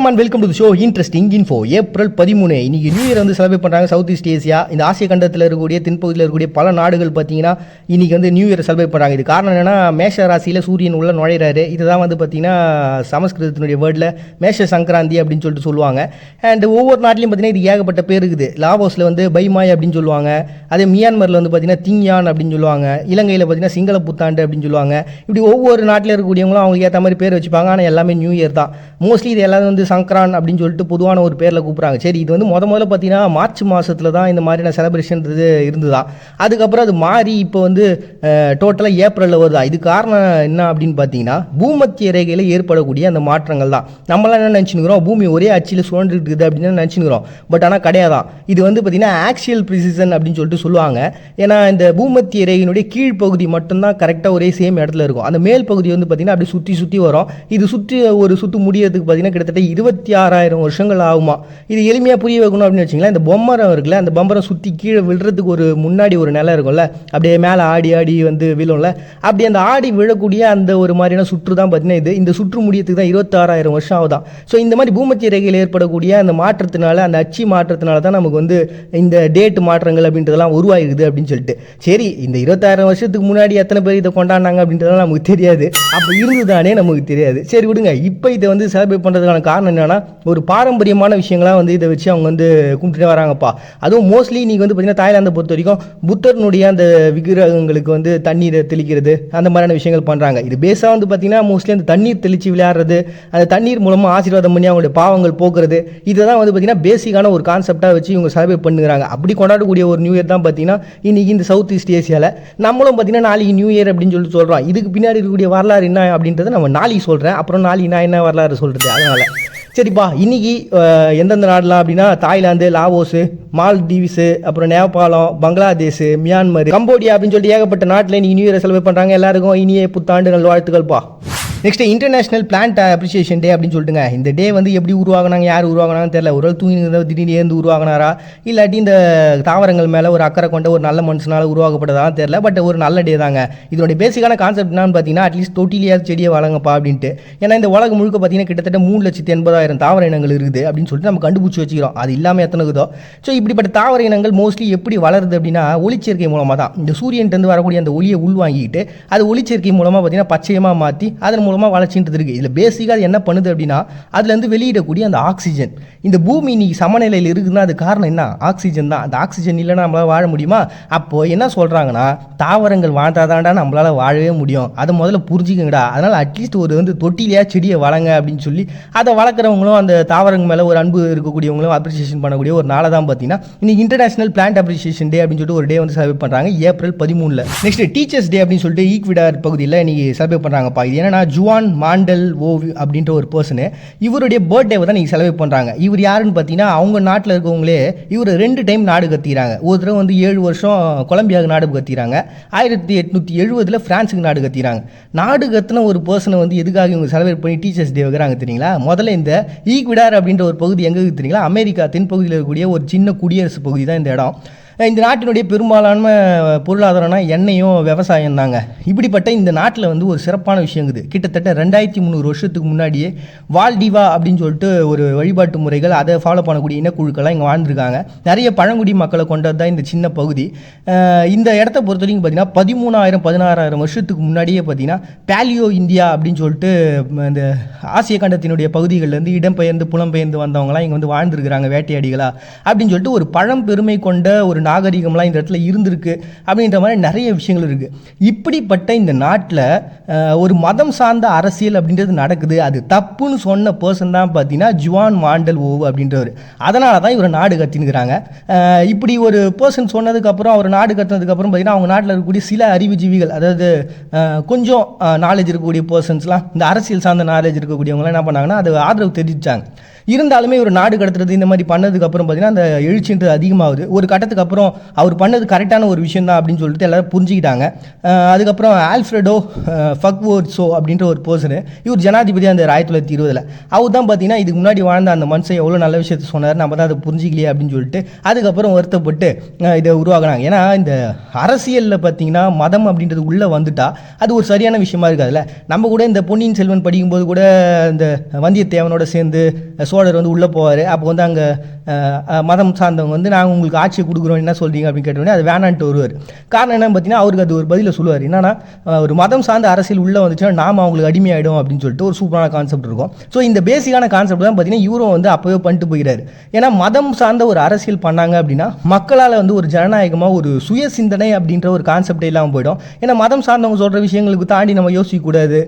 வணக்கம் and welcome to show interesting info. April 13 இன்னைக்கு new year வந்து செலிப்ரேட் பண்ணுறாங்க சவுத் ஈஸ்ட் ஏசியா. இந்த ஆசிய கண்டத்தில் இருக்கக்கூடிய தென்பகுதியில் இருக்கக்கூடிய பல நாடுகள் பார்த்தீங்கன்னா இன்னைக்கு வந்து நியூ இயர் செலிப்ரேட் பண்ணுறாங்க. இது காரணம் என்னன்னா மேஷ ராசியில் சூரியன் உள்ள நுழையிறாரு. இதுதான் வந்து பார்த்தீங்கன்னா சமஸ்கிருதத்தினுடைய வேர்டில் மேஷ சங்கராந்தி அப்படின்னு சொல்லிட்டு சொல்லுவாங்க. அண்ட் ஒவ்வொரு நாட்டிலையும் பார்த்தீங்கன்னா இது ஏகப்பட்ட பேர் இருக்குது. லாவோஸில் வந்து பைமாய் அப்படின்னு சொல்லுவாங்க. அதே மியான்மரில் வந்து பார்த்தீங்கன்னா திங்யான் அப்படின்னு சொல்லுவாங்க. இலங்கையில் பார்த்தீங்கன்னா சிங்கள புத்தாண்டு அப்படின்னு சொல்லுவாங்க. இப்படி ஒவ்வொரு நாட்டில் இருக்கக்கூடியவங்களும் அவங்களுக்கு ஏற்ற மாதிரி பேர் வச்சுப்பாங்க. ஆனால் எல்லாமே நியூ இயர் தான். மோஸ்ட்லி இது எல்லாரும் வந்து சங்கரான் அப்படின்னு சொல்லிட்டு பொதுவான ஒரு பேரில் கூப்பிட்றாங்க. சரி, இது வந்து முதல்ல பார்த்தீங்கன்னா மார்ச் மாதத்தில் தான் இந்த மாதிரியான செலிப்ரேஷன் இருந்துதான். அதுக்கப்புறம் அது மாறி இப்போ வந்து டோட்டலாக ஏப்ரலில் வருதா. இது காரணம் என்ன அப்படின்னு பார்த்தீங்கன்னா பூமத்திய ரேகையில் ஏற்படக்கூடிய அந்த மாற்றங்கள் தான். நம்மளாம் என்ன நினச்சினுக்கிறோம், பூமி ஒரே அச்சில் சுழன்றுட்டு இருக்குது அப்படின்னு நினச்சினுக்கிறோம். பட் ஆனால் கிடையாதான். இது வந்து பார்த்தீங்கன்னா ஆக்சியல் ப்ரிசிஷன் அப்படின்னு சொல்லிட்டு சொல்லுவாங்க. ஏன்னா இந்த பூமத்திய ரேகையினுடைய கீழ்ப்பகுதி மட்டும்தான் கரெக்டாக ஒரே சேம் இடத்துல இருக்கும். அந்த மேல் பகுதி வந்து பார்த்தீங்கன்னா அப்படி சுற்றி சுற்றி வரும். இது சுற்றி ஒரு சுற்று முடியறதுக்கு பார்த்தீங்கன்னா கிட்டத்தட்ட 26,000 வருஷங்கள் ஆகுமா. இது எளிமையாக புரிய வைக்கணும் அப்படின்னு வச்சிங்களேன். இந்த பொம்மரம் இருக்குல்ல, அந்த பொம்மரம் சுற்றி கீழே விழுறதுக்கு ஒரு முன்னாடி ஒரு நிலம் இருக்கும்ல, அப்படியே மேலே ஆடி ஆடி வந்து விழும்ல, அப்படி அந்த ஆடி விழக்கூடிய அந்த ஒரு மாதிரியான சுற்று தான் பார்த்தீங்கன்னா இந்த சுற்று முடியத்துக்கு தான் 26,000 வருஷம் ஆகுதான். ஸோ இந்த மாதிரி பூமத்திய ரேகையில் ஏற்படக்கூடிய அந்த மாற்றத்தினால, அந்த அச்சு மாற்றத்தினால தான் நமக்கு வந்து இந்த டேட் மாற்றங்கள் அப்படின்றதெல்லாம் உருவாகிடுது அப்படின்னு சொல்லிட்டு. சரி, இந்த 26,000 வருஷத்துக்கு முன்னாடி எத்தனை பேர் இதை கொண்டாடினாங்க அப்படின்றதெல்லாம் நமக்கு தெரியாது. அப்போ இருந்துதானே நமக்கு தெரியாது. சரி விடுங்க. இப்போ இதை வந்து செலிப்ரேட் பண்ணுறதுக்கான காரணம் என்னன்னா, ஒரு பாரம்பரியமான விஷயங்களாக வந்து இதை வச்சு அவங்க வந்து கும்பிட்டுட்டே வராங்கப்பா. அதுவும் மோஸ்ட்லி நீங்கள் வந்து பார்த்தீங்கன்னா தாய்லாந்தை பொறுத்த வரைக்கும் புத்தர்னுடைய அந்த விக்கிரகங்களுக்கு வந்து தண்ணீரை தெளிக்கிறது, அந்த மாதிரியான விஷயங்கள் பண்ணுறாங்க. இது பேஸாக வந்து பார்த்தீங்கன்னா மோஸ்ட்லி அந்த தண்ணீர் தெளித்து விளையாடுறது, அந்த தண்ணீர் மூலமாக ஆசீர்வாதம் பண்ணி அவங்களுடைய பாவங்கள் போக்குறது, இதை தான் வந்து பார்த்தீங்கன்னா பேசிக்கான ஒரு கான்செப்டாக வச்சு இவங்க செலிப்ரேட் பண்ணுறாங்க. அப்படி கொண்டாடக்கூடிய ஒரு நியூ இயர் தான் பார்த்தீங்கன்னா இன்னைக்கு இந்த சவுத் ஈஸ்ட் ஏசியாவில். நம்மளும் பார்த்தீங்கன்னா நாளைக்கு நியூ இயர் அப்படின்னு சொல்லிட்டு சொல்கிறோம். இதுக்கு பின்னாடி இருக்கக்கூடிய வரலாறு என்ன அப்படின்றத நம்ம நாளைக்கு சொல்கிறேன். அப்புறம் நாளைக்கு நான் என்ன வரலாறு சொல்கிறது அதனால். சரிப்பா, இன்னைக்கு எந்தெந்த நாடுலாம் அப்படின்னா தாய்லாந்து, லாவோஸு, மால்தீவ்ஸு, அப்புறம் நேபாளம், பங்களாதேஷ், மியான்மர், கம்போடியா அப்படின்னு சொல்லிட்டு ஏகப்பட்ட நாட்டில் இன்னைக்கு நியூ இயர் செலிப்ரேட் பண்ணுறாங்க. எல்லாருக்கும் இனிய புத்தாண்டு நல்வாழ்த்துக்கள்ப்பா. Next international plant appreciation day அப்படின்னு சொல்லிட்டுங்க. இந்த டே வந்து எப்படி உருவாகினாங்க, யார் உருவாகினாங்கன்னு தெரியல. ஒரு தூங்கி திடீர்னு ஏந்து உருவாகினாரா, இல்லாட்டி இந்த தாவரங்கள் மேலே ஒரு அக்கறை கொண்ட ஒரு நல்ல மனுஷனால் உருவாக்கப்பட்டதான் தெரியல. பட் ஒரு நல்ல டே தாங்க. இதனுடைய பேசிக்கான கான்செப்ட் என்னன்னு பார்த்தீங்கன்னா, அட்லீஸ்ட் தொட்டிலியாவது செடியை வளங்கப்பா அப்படின்ட்டு. ஏன்னா இந்த உலகம் முழுக்க பார்த்தீங்கன்னா கிட்டத்தட்ட 3,80,000 தாவர இனங்கள் இருக்குது அப்படின்னு சொல்லிட்டு நம்ம கண்டுபிடிச்சி வச்சுக்கிறோம். அது இல்லாமல் எத்தனை இருக்குதோ. ஸோ இப்படிப்பட்ட தாவர இனங்கள் மோஸ்ட்லி எப்படி வளருது அப்படின்னா ஒளிச்சேர்க்கை மூலமாக தான். இந்த சூரியன்ட்டு வரக்கூடிய அந்த ஒளியை உள்வாங்கிட்டு அது ஒளிச்சேர்க்கை மூலமாக பார்த்தீங்கன்னா பச்சையமாக மாற்றி அதன் மூலமாக வளர்ச்சின்றது இருக்குது. இதில் பேசிக்காக அது என்ன பண்ணுது அப்படின்னா அதுலேருந்து வெளியிடக்கூடிய அந்த ஆக்சிஜன். இந்த பூமி இன்னைக்கு சமநிலையில் இருக்குதுன்னா அது காரணம் என்ன? ஆக்சிஜன் தான். அந்த ஆக்சிஜன் இல்லைன்னா நம்மளால் வாழ முடியுமா? அப்போது என்ன சொல்கிறாங்கன்னா தாவரங்கள் வாழ்ந்தாதான்டா நம்மளால் வாழவே முடியும். அதை முதல்ல புரிஞ்சுக்கங்கடா. அதனால் அட்லீஸ்ட் ஒரு வந்து தொட்டிலையா செடியை வளங்க அப்படின்னு சொல்லி அதை வளர்க்குறவங்களும் அந்த தாவரங்கள் மேலே ஒரு அன்பு இருக்கக்கூடியவங்களும் அப்ரிசியேஷன் பண்ணக்கூடிய ஒரு நாளை தான் பார்த்தீங்கன்னா இன்னைக்கு இன்டர்நேஷனல் பிளான்ட் அப்ரிசியேஷன் டே அப்படின்னு சொல்லிட்டு ஒரு டே வந்து செலிப்ரேட் பண்ணுறாங்க ஏப்ரல் 13. நெக்ஸ்ட் டீச்சர்ஸ் டே அப்படின்னு சொல்லிட்டு ஈக்விடார் பகுதியில் இன்னைக்கு செலிப்ரேட் பண்ணுறாங்கப்பா. இது என்னன்னா ஜுவான் மாண்டல் ஓவ் அப்படின்ற ஒரு பர்சனு. இவருடைய பர்த்டேவை தான் நீங்கள் செலிப்ரேட் பண்ணுறாங்க. இவர் யாருன்னு பார்த்தீங்கன்னா அவங்க நாட்டில் இருக்கவங்களே இவர் 2 டைம் நாடு கத்திக்கிறாங்க. ஒரு தடவை வந்து 7 வருஷம் கொலம்பியாவுக்கு நாடு கத்திக்கிறாங்க. 1870 ஃப்ரான்ஸுக்கு நாடு கத்திக்கிறாங்க. நாடு கத்தின ஒரு பர்சனை வந்து எதுக்காக இவங்க செலிப்ரேட் பண்ணி டீச்சர்ஸ் டே வைக்கிறாங்க தெரியுங்களா? முதல்ல இந்த ஈக்விடார் அப்படின்ற ஒரு பகுதி எங்கே தெரியுங்களா? அமெரிக்கா தென்பகுதியில் இருக்கக்கூடிய ஒரு சின்ன குடியரசு பகுதி தான் இந்த இடம். இந்த நாட்டினுடைய பெரும்பாலான பொருளாதாரம்னா எண்ணெயும் விவசாயம் தாங்க. இப்படிப்பட்ட இந்த நாட்டில் வந்து ஒரு சிறப்பான விஷயம் இருக்குது. கிட்டத்தட்ட 2300 வருஷத்துக்கு முன்னாடியே வால்டிவா அப்படின்னு சொல்லிட்டு ஒரு வழிபாட்டு முறைகள் அதை ஃபாலோ பண்ணக்கூடிய இனக்குழுக்கள்லாம் இங்கே வாழ்ந்துருக்காங்க. நிறைய பழங்குடி மக்களை கொண்டது தான் இந்த சின்ன பகுதி. இந்த இடத்த பொறுத்த வரைக்கும் பார்த்தீங்கன்னா 13,000 16,000 வருஷத்துக்கு முன்னாடியே பார்த்தீங்கன்னா பேலியோ இந்தியா அப்படின்னு சொல்லிட்டு இந்த ஆசிய கண்டத்தினுடைய பகுதிகளிலேருந்து இடம்பெயர்ந்து புலம்பெயர்ந்து வந்தவங்களாம் இங்கே வந்து வாழ்ந்துருக்கிறாங்க வேட்டையாடிகளா அப்படின்னு சொல்லிட்டு ஒரு பழம்பெருமை கொண்ட ஒரு நாகரிகம்லாம் இந்த இடத்துல இருந்திருக்கு அப்படின்ற மாதிரி நிறைய விஷயங்கள் இருக்குது. இப்படிப்பட்ட இந்த நாட்டில் ஒரு மதம் சார்ந்த அரசியல் அப்படின்றது நடக்குது. அது தப்புன்னு சொன்ன பர்சன் தான் பார்த்தீங்கன்னா ஜுவான் மாண்டல் ஓவ் அப்படின்றவர். அதனால தான் இவர் நாடு கத்தினுக்கிறாங்க. இப்படி ஒரு பர்சன் சொன்னதுக்கப்புறம் அவர் நாடு கத்தினதுக்கப்புறம் பார்த்தீங்கன்னா அவங்க நாட்டில் இருக்கக்கூடிய சில அறிவுஜீவிகள், அதாவது கொஞ்சம் நாலேஜ் இருக்கக்கூடிய பர்சன்ஸ்லாம், இந்த அரசியல் சார்ந்த நாலேஜ் இருக்கக்கூடியவங்களாம் என்ன பண்ணாங்கன்னா அது ஆதரவு தெரிவித்தாங்க. இருந்தாலுமே ஒரு நாடு கடத்துறது இந்த மாதிரி பண்ணதுக்கப்புறம் பார்த்தீங்கன்னா அந்த எழுச்சின்றது அதிகமாகுது. ஒரு கட்டத்துக்கு அப்புறம் அவர் பண்ணது கரெக்டான ஒரு விஷயம் தான் அப்படின்னு சொல்லிட்டு எல்லாரும் புரிஞ்சுக்கிட்டாங்க. அதுக்கப்புறம் ஆல்ஃப்ரெடோ ஃபக்வோர்ட்ஸோ அப்படின்ற ஒரு பர்சனு, இவர் ஜனாதிபதி அந்த 1920 அவர் தான் பார்த்தீங்கன்னா இதுக்கு முன்னாடி வாழ்ந்த அந்த மனுஷன் எவ்வளோ நல்ல விஷயத்த சொன்னார், நம்ம தான் அதை புரிஞ்சிக்கலையே அப்படின்னு சொல்லிட்டு அதுக்கப்புறம் வருத்தப்பட்டு இதை உருவாக்குனாங்க. ஏன்னா இந்த அரசியலில் பார்த்தீங்கன்னா மதம் அப்படின்றது உள்ளே வந்துட்டா அது ஒரு சரியான விஷயமா இருக்காதுல்ல. நம்ம கூட இந்த பொன்னியின் செல்வன் படிக்கும்போது கூட இந்த வந்தியத்தேவனோட சேர்ந்து சோழர் வந்து உள்ளே போவார். அப்போ வந்து அங்கே மதம் சார்ந்தவங்க வந்து நாங்கள் உங்களுக்கு ஆட்சியை கொடுக்குறோம் என்ன சொல்கிறீங்க அப்படின்னு கேட்டோடனே அது வேணான்ட்டு வருவார். காரணம் என்னன்னு பார்த்தீங்கன்னா அவருக்கு அது ஒரு பதிலை சொல்லுவார். என்னன்னா ஒரு மதம் சார்ந்த அரசியல் உள்ளே வந்துச்சுன்னா நாம் அவங்களுக்கு அடிமையாயிடும் அப்படின்னு சொல்லிட்டு ஒரு சூப்பரான கான்செப்ட் இருக்கும். ஸோ இந்த பேசிக்கான கான்செப்ட் தான் பார்த்தீங்கன்னா இவரும் வந்து அப்போவே பண்ணிட்டு போயிடாரு. ஏன்னா மதம் சார்ந்த ஒரு அரசியல் பண்ணாங்க அப்படின்னா மக்களால் வந்து ஒரு ஜனநாயகமாக ஒரு சுய சிந்தனை அப்படின்ற ஒரு கான்செப்டே இல்லாமல் போயிடும். ஏன்னா மதம் சார்ந்தவங்க சொல்கிற விஷயங்களுக்கு தாண்டி நம்ம யோசிக்கக்கூடாது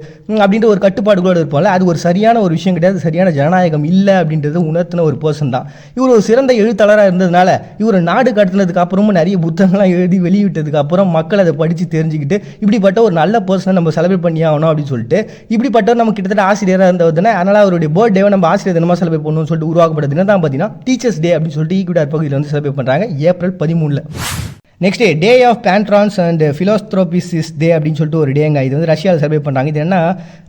அப்படின்ற ஒரு கட்டுப்பாடுகளோடு இருப்போம்ல, அது ஒரு சரியான ஒரு விஷயம் கிடையாது, சரியான ஜனநாயகம் இல்லை அப்படின்றது உணர்த்தின ஒரு பர்சன் தான் இவர். ஒரு சிறந்த எழுத்தாளராக இருந்ததுனால இவர் நாடு கடத்தினதுக்கு அப்புறமும் நிறைய புத்தகங்கள்லாம் எழுதி வெளியிட்டதுக்கு அப்புறம் மக்கள் அதை படித்து தெரிஞ்சுக்கிட்டு இப்படிப்பட்ட ஒரு நல்ல பர்சனை நம்ம செலிப்ரேட் பண்ணி ஆகணும் அப்படின்னு சொல்லிட்டு இப்படிப்பட்டவர் நம்ம கிட்டத்தட்ட ஆசிரியராக இருந்ததுன்னா அதனால் அவருடைய பர்த்டேவை நம்ம ஆசிரியர் தினமாக செலிப்ரேட் பண்ணணும்னு சொல்லிட்டு உருவாக்கப்பட்ட தினம் தான் பார்த்தீங்கன்னா டீச்சர்ஸ் டே அப்படின்னு சொல்லிட்டு ஈக்குவடார் பகுதியில் வந்து செலிப்ரேட் பண்ணுறாங்க April 13. Next day of patrons and philanthropists day அப்படின்னு சொல்லிட்டு ஒரு டேங்க. இது வந்து ரஷ்யாவில் செலிப்ரேட் பண்ணுறாங்க. இது என்ன,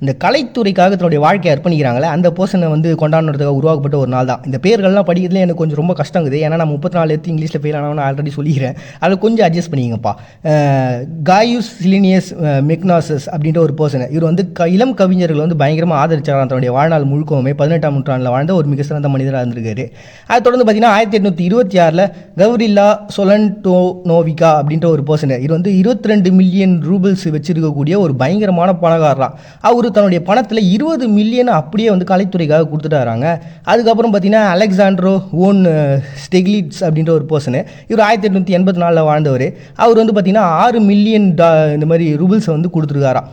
இந்த கலைத்துறைக்காக தன்னுடைய வாழ்க்கையை அர்ப்பணிக்கிறாங்களே அந்த பர்சனை வந்து கொண்டாடுறதுக்காக உருவாக்கப்பட்ட ஒரு நாள் தான். இந்த பேர்கள்லாம் படிக்கிறதுல எனக்கு கொஞ்சம் ரொம்ப கஷ்டங்குது. ஏன்னா நான் 34 எடுத்து இங்கிலீஷில் ஃபெயில் ஆனவன்னு ஆல்ரெடி சொல்லிக்கிறேன். அதில் கொஞ்சம் அட்ஜஸ்ட் பண்ணிங்கப்பா. காயூஸ் சிலினியஸ் மெக்னாசஸ் அப்படின்ற ஒரு பர்சன். இவர் வந்து இளம் கவிஞர்கள் வந்து பயங்கரமாக ஆதரிச்சார். தன்னுடைய வாழ்நாள் முழுக்கவுமே 18ஆம் நூற்றாண்டில் வாழ்ந்த ஒரு மிக சிறந்த மனிதராக இருந்திருக்காரு. அதை தொடர்ந்து பார்த்தீங்கன்னா 1826 கவ்ரில்லா சொலன்டோனோ அப்படின்ற ஒரு பர்சன். இது வந்து 22 மில்லியன் ரூபிள்ஸ் வச்சிருக்கக்கூடிய ஒரு பயங்கரமான பணக்காரராம். அவர் தன்னுடைய பணத்தில் 20 மில்லியன் அப்படியே வந்து கலைத்துறைக்காக கொடுத்துட்டாராங்க. அதுக்கப்புறம் பார்த்தீங்கன்னா அலெக்சாண்ட்ரோ ஓன் ஸ்டெக்லிட்ஸ் அப்படின்ற ஒரு பர்சன். இவர் 1884 வாழ்ந்தவர். அவர் வந்து பார்த்தீங்கன்னா 6 மில்லியன் இந்த மாதிரி ரூபிள்ஸை வந்து கொடுத்துருக்காராம்.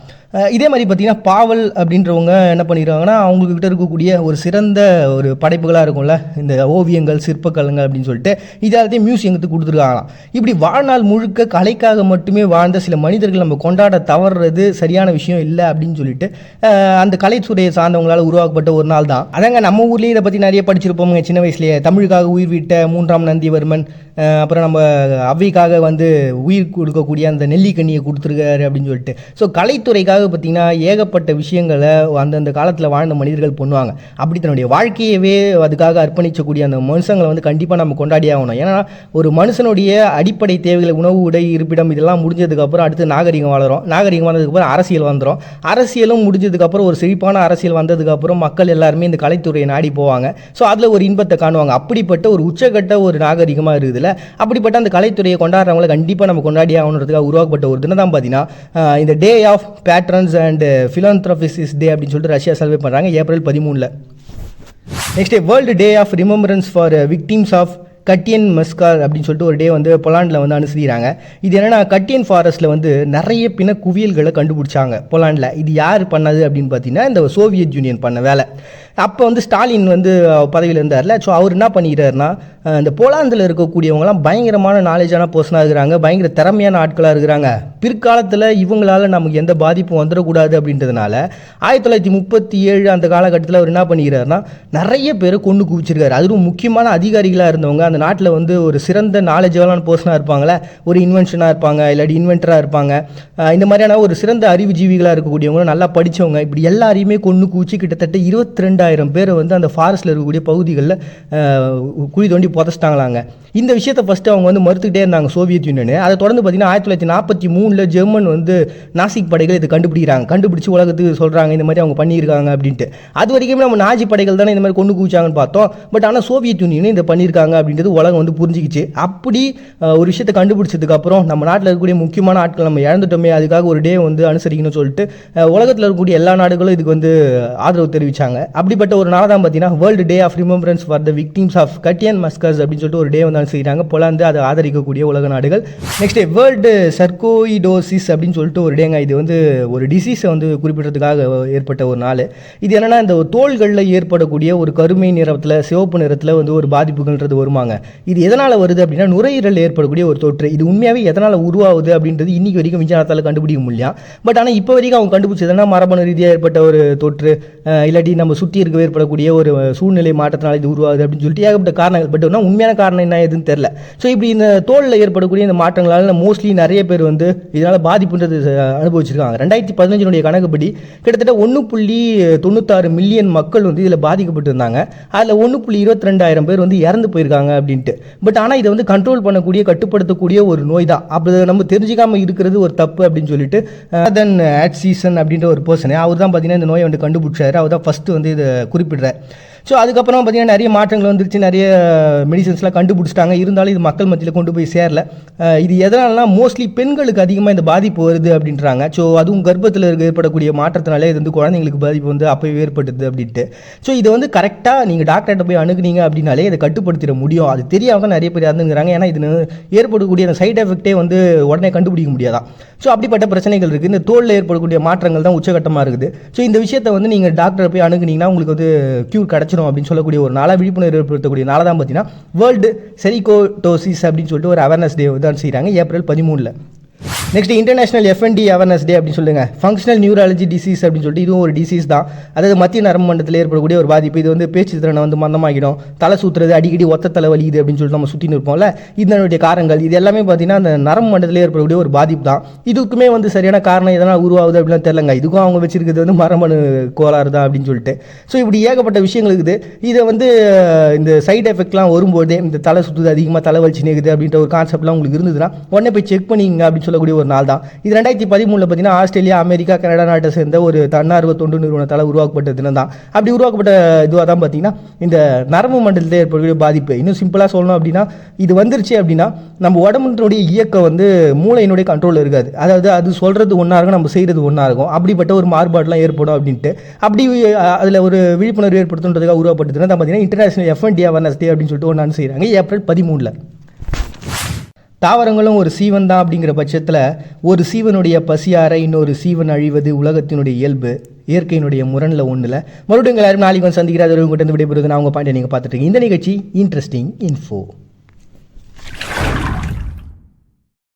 இதே மாதிரி பார்த்தீங்கன்னா பாவல் அப்படின்றவங்க என்ன பண்ணிடுறாங்கன்னா அவங்கக்கிட்ட இருக்கக்கூடிய ஒரு சிறந்த ஒரு படைப்புகளாக இருக்கும்ல, இந்த ஓவியங்கள் சிற்பக்கலங்கள் அப்படின்னு சொல்லிட்டு இதெல்லாத்தையும் மியூசியத்துக்கு கொடுத்துருக்காங்களாம். இப்படி வாழ்நாள் முழுக்க கலைக்காக மட்டுமே வாழ்ந்த சில மனிதர்கள் நம்ம கொண்டாட தவறுறது சரியான விஷயம் இல்லை அப்படின்னு சொல்லிட்டு அந்த கலைத்துறையை சார்ந்தவங்களால் உருவாக்கப்பட்ட ஒரு நாள் தான். அதாங்க நம்ம ஊர்லேயே இதை பற்றி நிறைய படிச்சிருப்போங்க சின்ன வயசுலேயே. தமிழுக்காக உயிர் விட்ட 3ஆம் நந்திவர்மன், அப்புறம் நம்ம அவ்வைக்காக வந்து உயிர் கொடுக்கக்கூடிய அந்த நெல்லிக்கண்ணியை கொடுத்துருக்காரு அப்படின்னு சொல்லிட்டு. ஸோ கலைத்துறைக்காக பார்த்தீங்கன்னா ஏகப்பட்ட விஷயங்களை அந்தந்த காலத்தில் வாழ்ந்த மனிதர்கள் பண்ணுவாங்க. அப்படி தன்னுடைய வாழ்க்கையவே அதுக்காக அர்ப்பணிக்கக்கூடிய அந்த மனுஷங்களை வந்து கண்டிப்பாக நம்ம கொண்டாடி ஆகணும். ஏன்னா ஒரு மனுஷனுடைய அடிப்படை தேவைகளை உணவு உடை இருப்பிடம் இதெல்லாம் முடிஞ்சதுக்கப்புறம் அடுத்து நாகரிகம் வளரும். நாகரிகம் வந்ததுக்கப்புறம் அரசியல் வந்துடும். அரசியலும் முடிஞ்சதுக்கப்புறம் ஒரு செழிப்பான அரசியல் வந்ததுக்கப்புறம் மக்கள் எல்லாருமே இந்த கலைத்துறையை நாடி போவாங்க. ஸோ அதில் ஒரு இன்பத்தை காணுவாங்க. அப்படிப்பட்ட ஒரு உச்சக்கட்ட ஒரு நாகரிகமாக இருக்குதுல்ல, அப்படிப்பட்ட அந்த கலைத்துறையை கொண்டாடுறவங்களை கண்டிப்பாக நம்ம கொண்டாடி ஆகணுன்றதுக்காக உருவாக்கப்பட்ட ஒரு தினம் தான் பார்த்தீங்கன்னா இந்த day of patrons and philanthropists day அப்படின்னு சொல்லிட்டு ரஷ்யா செலிப்ரேட் பண்ணுறாங்க April 13. Next world day of remembrance for victims of Katyn massacre அப்படின்னு சொல்லிட்டு ஒரு டே வந்து போலாண்டில் வந்து அனுசரிக்கிறாங்க. இது என்னென்னா கட்டியன் ஃபாரஸ்ட்டில் வந்து நிறைய பிண குவியல்களை கண்டுபிடிச்சாங்க போலாண்டில். இது யார் பண்ணது அப்படின்னு பார்த்தீங்கன்னா இந்த சோவியத் யூனியன் பண்ண வேலை. அப்போ வந்து ஸ்டாலின் வந்து பதவியில் இருந்தார்ல. ஸோ அவர் என்ன பண்ணிக்கிறாருன்னா இந்த போலாந்தில் இருக்கக்கூடியவங்களாம் பயங்கரமான நாலேஜான பர்சனாக இருக்கிறாங்க, பயங்கர திறமையான ஆட்களாக இருக்கிறாங்க. பிற்காலத்தில் இவங்களால் நமக்கு எந்த பாதிப்பும் வந்துடக்கூடாது அப்படின்றதுனால 1937 அந்த காலகட்டத்தில் அவர் என்ன பண்ணிக்கிறாருன்னா நிறைய பேர் கொண்டு குவிச்சிருக்காரு. அதுவும் முக்கியமான அதிகாரிகளாக இருந்தவங்க அந்த நாட்டில் வந்து ஒரு சிறந்த நாலேஜான பர்சனாக இருப்பாங்களே, ஒரு இன்வென்ஷனாக இருப்பாங்க, இல்லாட்டி இன்வென்டராக இருப்பாங்க, இந்த மாதிரியான ஒரு சிறந்த அறிவுஜீவிகளாக இருக்கக்கூடியவங்க, நல்லா படித்தவங்க, இப்படி எல்லாரையுமே கொண்டு குவிச்சு கிட்டத்தட்ட 22,000 பேரை வந்து அந்த ஃபாரஸ்ட்டில் இருக்கக்கூடிய பகுதிகளில் குழி தோண்டி புதைச்சிட்டாங்களாங்க. இந்த விஷயத்தை ஃபஸ்ட்டு அவங்க வந்து மறுத்துக்கிட்டே இருந்தாங்க சோவியத் யூனியன். அதை தொடர்ந்து பார்த்தீங்கன்னா 1943 ஜெர்மன் வந்து நாசிக் படைகள் இதை கண்டுபிடிச்சி உலகத்துக்கு சொல்கிறாங்க இந்த மாதிரி அவங்க பண்ணியிருக்காங்க அப்படின்ட்டு. அது வரைக்கும் நம்ம நாஜி படைகள் தானே இந்த மாதிரி கொண்டு குவிச்சாங்கன்னு பார்த்தோம். பட் ஆனால் சோவியத் யூனியன் இதை பண்ணியிருக்காங்க அப்படின்றது உலகம் வந்து புரிஞ்சிக்கிச்சு. அப்படி ஒரு விஷயத்தை கண்டுபிடிச்சதுக்கப்புறம் நம்ம நாட்டில் இருக்கக்கூடிய முக்கியமான ஆட்கள் நம்ம இழந்துட்டோமே, அதுக்காக ஒரு டே வந்து அனுசரிக்கணும்னு சொல்லிட்டு உலகத்தில் இருக்கக்கூடிய எல்லா நாடுகளும் இதுக்கு வந்து ஆதரவு தெரிவித்தாங்க. அப்படிப்பட்ட ஒரு நாள் தான் பார்த்தீங்கன்னா world day of remembrance for the victims of Katyn massacres அப்படின்னு சொல்லிட்டு ஒரு டே வந்து செய்கிறாங்க போலாந்து, அதை ஆதரிக்கக்கூடிய உலக நாடுகள். நெக்ஸ்ட் வேர்ல்டு சர்கோயிடோசிஸ் அப்படின்னு சொல்லிட்டு ஒரு டேங்க. இது வந்து ஒரு டிசீஸை வந்து குறிப்பிட்டதுக்காக ஏற்பட்ட ஒரு நாள். இது என்னென்னா இந்த தோள்களில் ஏற்படக்கூடிய ஒரு கருமை நிறத்தில் சிவப்பு நிறத்தில் வந்து ஒரு பாதிப்புகள்ன்றது வருமாங்க. இது எதனால் வருது அப்படின்னா நுரையீரல் ஏற்படக்கூடிய ஒரு தொற்று. இது உண்மையாகவே எதனால் உருவாகுது அப்படின்றது இன்னைக்கு வரைக்கும் விஞ்ஞானத்தால் கண்டுபிடிக்க முடியல. பட் ஆனால் இப்போ வரைக்கும் அவங்க கண்டுபிடிச்சதுன்னா மரபணு ரீதியாக ஏற்பட்ட ஒரு தொற்று, இல்லாட்டி நம்ம சுற்றி இருக்க ஏற்படக்கூடிய ஒரு சூழ்நிலை மாற்றத்தினால இது உருவாகுது அப்படின்னு சொல்லிட்டு ஏகப்பட்ட காரணங்கள். பட் ஆனால் உண்மையான காரணம் என்ன எதுன்னு தெரியல. ஸோ இப்படி இந்த தோலில் ஏற்படக்கூடிய இந்த மாற்றங்களால் மோஸ்ட்லி நிறைய பேர் வந்து இதனால் பாதிப்புன்றது அனுபவிச்சிருக்காங்க. 2015 கணக்குப்படி கிட்டத்தட்ட 1.96 மில்லியன் மக்கள் வந்து இதில் பாதிக்கப்பட்டிருந்தாங்க. அதில் 1.22 பேர் வந்து இறந்து போயிருக்காங்க அப்படின்ட்டு. பட் ஆனால் இதை வந்து கண்ட்ரோல் பண்ணக்கூடிய கட்டுப்படுத்தக்கூடிய ஒரு நோய் தான். அப்படி நம்ம தெரிஞ்சுக்காமல் இருக்கிறது ஒரு தப்பு அப்படின்னு சொல்லிட்டு தென் ஆட் சீசன் அப்படின்ற ஒரு பர்சன் அவர் தான் பார்த்தீங்கன்னா இந்த நோயை வந்து கண்டுபிடிச்சாரு. அவர் தான் ஃபஸ்ட்டு வந்து இதை குறிப்பிடுறார். ஸோ அதுக்கப்புறம் பார்த்தீங்கன்னா நிறைய மாற்றங்கள் வந்துருச்சு, நிறைய மெடிசன்ஸ்லாம் கண்டுபிடிச்சிட்டாங்க. இருந்தாலும் இது மக்கள் மத்தியில் கொண்டு போய் சேரல. இது எதனாலனா மோஸ்ட்லி பெண்களுக்கு அதிகமாக இந்த பாதிப்பு வருது அப்படின்றாங்க. ஸோ அதுவும் கர்ப்பத்தில் ஏற்படக்கூடிய மாற்றத்தினாலே இது வந்து குழந்தைங்களுக்கு பாதிப்பு வந்து அப்போவே ஏற்படுது அப்படின்ட்டு. ஸோ இதை வந்து கரெக்டாக நீங்கள் டாக்டர்கிட்ட போய் அணுகுனீங்க அப்படின்னாலே இதை கட்டுப்படுத்திட முடியும். அது தெரியாமல் நிறைய பேர் இறந்துங்கிறாங்க. ஏன்னா இது ஏற்படக்கூடிய அந்த சைட் எஃபெக்டே வந்து உடனே கண்டுபிடிக்க முடியாதான். ஸோ அப்படிப்பட்ட பிரச்சனைகள் இருக்குது. இந்த தோலில் ஏற்படக்கூடிய மாற்றங்கள் தான் உச்சகட்டமாக இருக்குது. ஸோ இந்த விஷயத்தை வந்து நீங்கள் டாக்டரை போய் அணுகுனீங்கன்னா உங்களுக்கு வந்து க்யூர் கிடச்சிடும் அப்படின்னு சொல்லக்கூடிய ஒரு நாளாக, விழிப்புணர்வு ஏற்படுத்தக்கூடிய நாளாக தான் பார்த்தீங்கன்னா வேர்ல்டு செரிகோட்டோசிஸ் அப்படின்னு சொல்லிட்டு ஒரு அவேர்னஸ் டே தான் செய்கிறாங்க April 13. Next international FND awareness day அப்படின்னு சொல்லுங்க. ஃபங்க்ஷனல் நியூராலஜி டிசீஸ் அப்படின்னு சொல்லிட்டு இதுவும் ஒரு டிசீஸ் தான். அதாவது மத்திய நரம்பு மண்டலத்தில் ஏற்படக்கூடிய ஒரு பாதிப்பு. இது வந்து பேச்சு திறனை வந்து மந்தமாகிடும், தலை சுற்றுறது, அடிக்கடி ஒத்த தலை வலிக்குது அப்படின்னு சொல்லிட்டு நம்ம சுற்றின்னு இருப்போம்ல. இதனுடைய காரணங்கள் இது எல்லாமே பார்த்தீங்கன்னா அந்த நரம்பு மண்டலத்தில் ஏற்படக்கூடிய ஒரு பாதிப்பு தான். இதுக்குமே வந்து சரியான காரணம் எதனால் உருவாகுது அப்படின்னு தெரியலங்க. இதுக்கும் அவங்க வச்சிருக்கிறது வந்து மரபணு கோளாறு தான் அப்படின்னு சொல்லிட்டு. ஸோ இப்படி ஏகப்பட்ட விஷயங்கள் இருக்குது. இதை வந்து இந்த சைட் எஃபெக்ட்லாம் வரும்போதே இந்த தலை சுற்றுது, அதிகமாக தலை வலிச்சு நேக்குது அப்படின்ற ஒரு கான்செப்ட்லாம் உங்களுக்கு இருந்ததுன்னா உடனே போய் செக் பண்ணிங்க அப்படின்னு சொல்லக்கூடிய ஒரு நாள் தான் இது. 2013 பார்த்தீங்கன்னா ஆஸ்திரேலியா, அமெரிக்கா, கனடா நாட்டை சேர்ந்த ஒரு தன்னார்வ தொண்டு நிறுவனத்தால் உருவாக்கப்பட்ட தினம் தான். அப்படி உருவாக்கப்பட்ட இதுவாக தான் பார்த்தீங்கன்னா இந்த நரம்பு மண்டலத்தில் ஏற்படக்கூடிய பாதிப்பு. இன்னும் சிம்பிளாக சொல்லணும் அப்படின்னா இது வந்துருச்சு அப்படின்னா நம்ம உடம்புடைய இயக்கம் வந்து மூளையினுடைய கண்ட்ரோலில் இருக்காது. அதாவது அது சொல்கிறது ஒன்றா இருக்கும், நம்ம செய்கிறது ஒன்றா இருக்கும். அப்படிப்பட்ட ஒரு மாறுபாடுலாம் ஏற்படும் அப்படின்ட்டு அப்படி அதில் ஒரு விழிப்புணர்வு ஏற்படுத்துன்றதுக்காக உருவாக்கப்பட்டதுன்னா தான் பார்த்தீங்கன்னா இன்டர்நேஷனல் FND அவேர்னஸ் டே அப்படின்னு சொல்லிட்டு ஒன்று செய்கிறாங்க ஏப்ரல் 13. தாவரங்களும் ஒரு சீவன் தான் அப்படிங்கிற பட்சத்தில் ஒரு சீவனுடைய பசியார இன்னொரு சீவன் அழிவது உலகத்தினுடைய இயல்பு, இயற்கையினுடைய முரணில் ஒன்றில். மறுபடியும் எல்லாரும் நாளைக்கு வந்து சந்திக்கிறார். உங்கள்கிட்ட விடைபெறுவது நான் உங்கள் பாயிண்ட் நீங்கள் பார்த்துட்டு இருக்கீங்க. இந்த நிகழ்ச்சி இன்ட்ரெஸ்டிங் இன்ஃபோ.